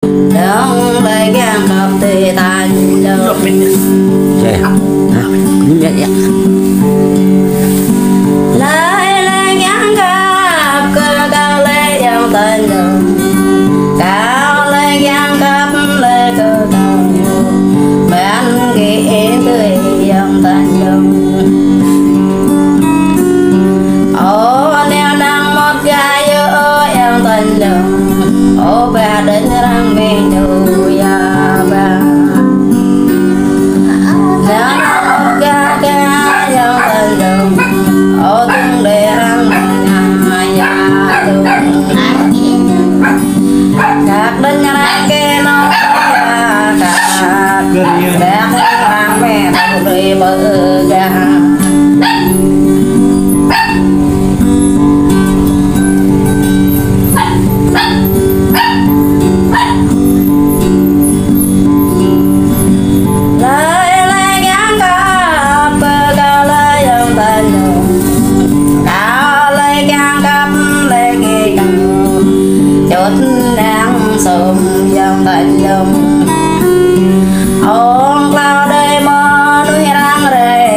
Đông lấy gang cặp tê tan lâu Vậy hả? Cũng vậy vậy. lấy gang cặp cơ cao lấy dòng tan lâu cao lấy gang cặp lấy cơ cao lâu bán ghế tươi dòng tan lâu ô neo đang một gai ở em tan lâu ô bà đến răng mê nụ ya ba neo đang một gai dòng tan lâu ô tung để răng nhà ya tung các đến răng kê nó ya các đẹp răng mê nụ đi bờ ga đang sớm dòng thành dòng ông lao đây mơ núi đang rề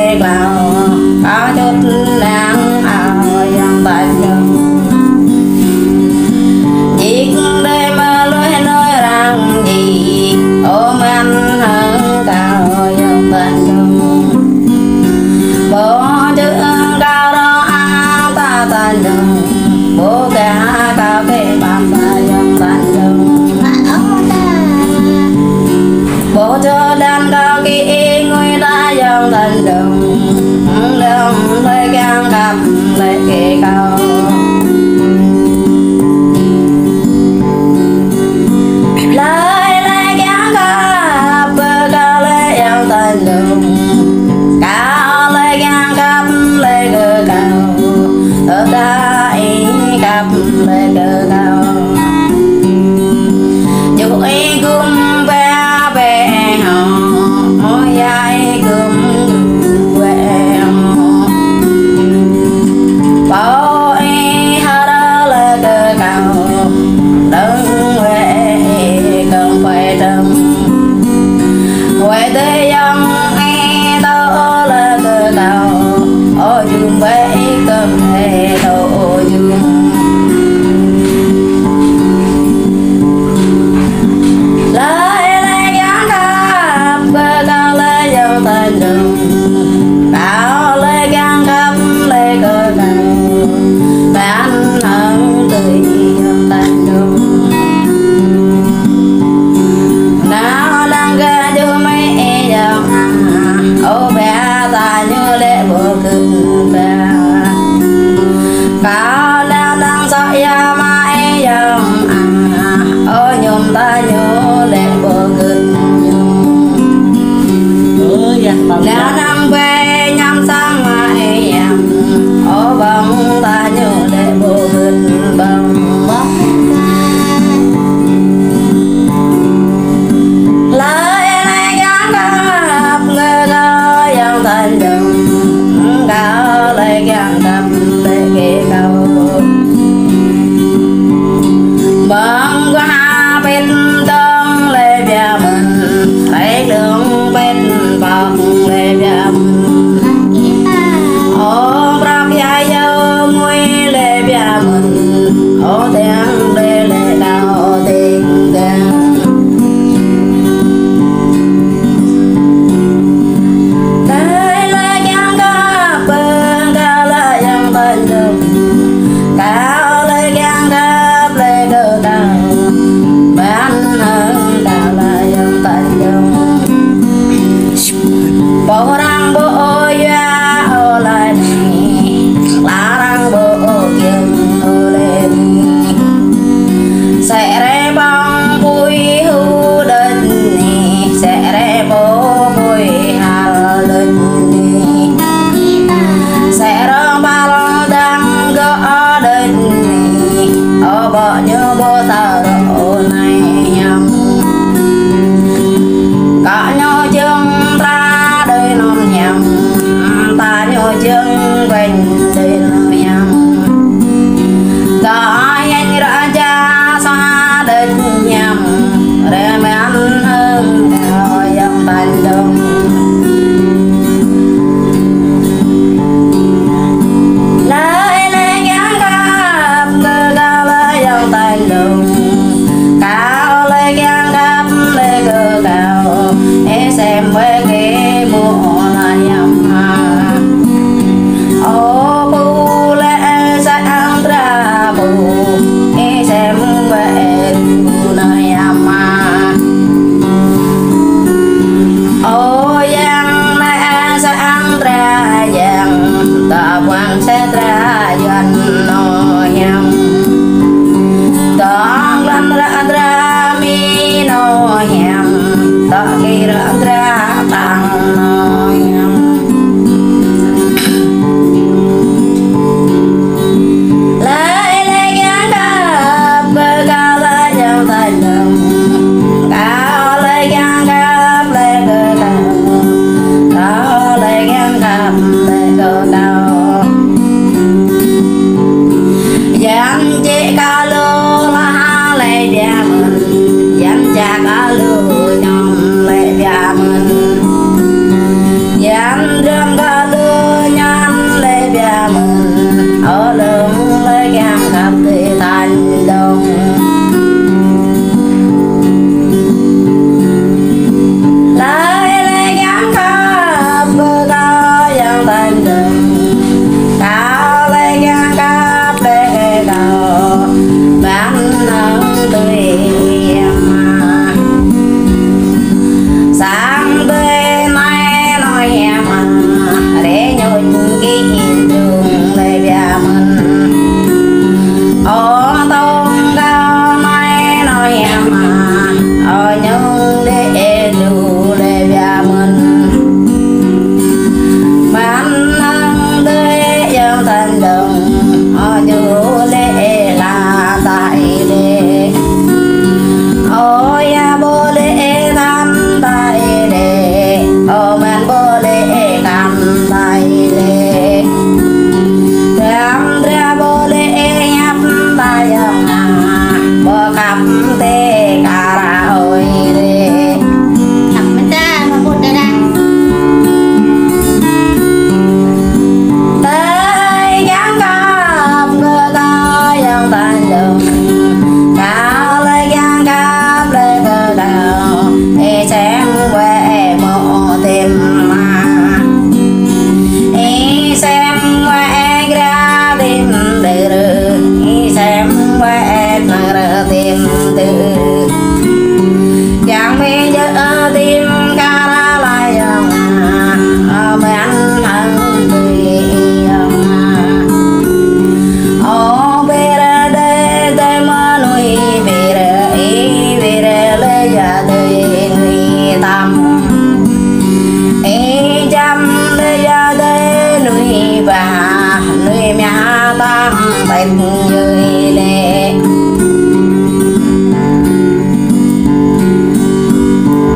bên dưới lệ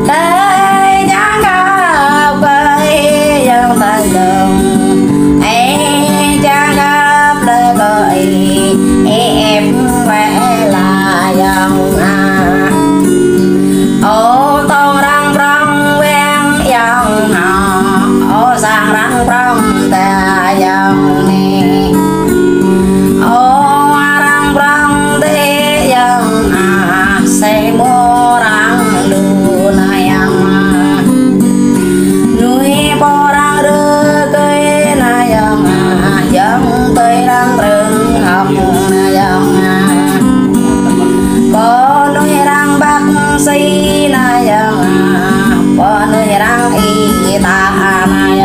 đây chẳng gặp cây dân thành đường ấy chẳng gặp lời gọi em vẽ là dòng ô tô răng rong ven dòng họ ô sang răng rong ta dòng nè ô răng rong thế dòng xe mua răng lu này nuôi bò răng đưa cây này dòng tới răng rừng học dòng bò nuôi răng bác sĩ này bò nuôi răng y ta này